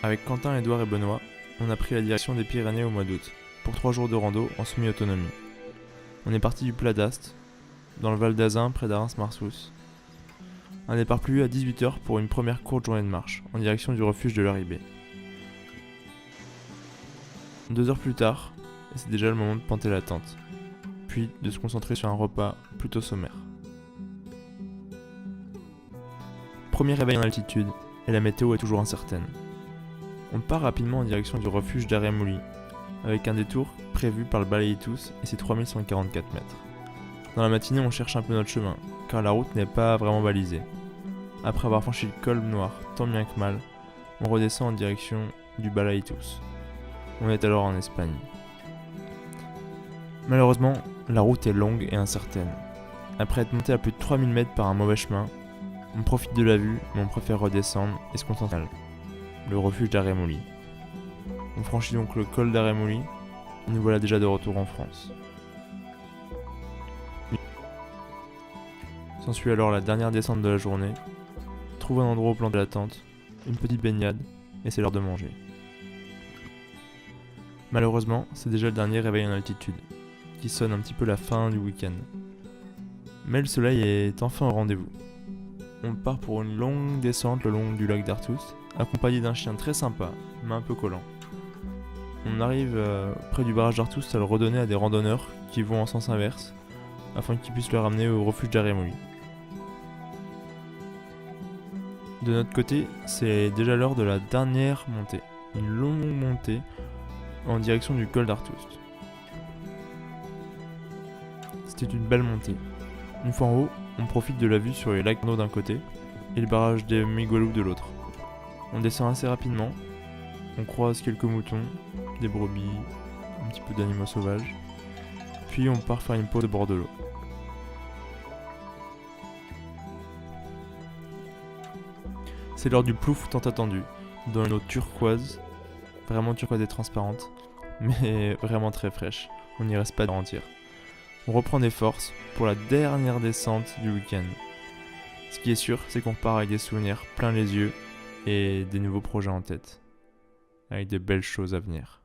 Avec Quentin, Édouard et Benoît, on a pris la direction des Pyrénées au mois d'août, pour 3 jours de rando en semi-autonomie. On est parti du Pla d'Ast, dans le Val d'Azun près d'Arras-Marsous. Un départ prévu à 18h pour une première courte journée de marche, en direction du refuge de l'Arribée. 2 heures plus tard, et c'est déjà le moment de planter la tente, puis de se concentrer sur un repas plutôt sommaire. Premier réveil en altitude, et la météo est toujours incertaine. On part rapidement en direction du refuge d'Arremouly, avec un détour prévu par le Balaïtous et ses 3144 mètres. Dans la matinée, on cherche un peu notre chemin, car la route n'est pas vraiment balisée. Après avoir franchi le col noir, tant bien que mal, on redescend en direction du Balaïtous. On est alors en Espagne. Malheureusement, la route est longue et incertaine. Après être monté à plus de 3000 mètres par un mauvais chemin, on profite de la vue, mais on préfère redescendre et se concentrer sur le refuge d'Arremouly. On franchit donc le col d'Arremouly et nous voilà déjà de retour en France. S'ensuit alors la dernière descente de la journée. Trouve un endroit où planter la tente, une petite baignade, et c'est l'heure de manger. Malheureusement, c'est déjà le dernier réveil en altitude, qui sonne un petit peu la fin du week-end. Mais le soleil est enfin au rendez-vous. On part pour une longue descente le long du lac d'Artous, accompagné d'un chien très sympa, mais un peu collant. On arrive près du barrage d'Artous à le redonner à des randonneurs qui vont en sens inverse, afin qu'ils puissent le ramener au refuge d'Arremouly. De notre côté, c'est déjà l'heure de la dernière montée, une longue montée en direction du col d'Artous. C'était une belle montée. Une fois en haut, on profite de la vue sur les lacs Arnaud d'un côté et le barrage des Migolou de l'autre. On descend assez rapidement, on croise quelques moutons, des brebis, un petit peu d'animaux sauvages, puis on part faire une pause au bord de l'eau. C'est l'heure du plouf tant attendu, dans une eau turquoise, vraiment turquoise et transparente, mais vraiment très fraîche, on n'y reste pas d'entière. On reprend des forces pour la dernière descente du week-end. Ce qui est sûr, c'est qu'on part avec des souvenirs plein les yeux et des nouveaux projets en tête, avec de belles choses à venir.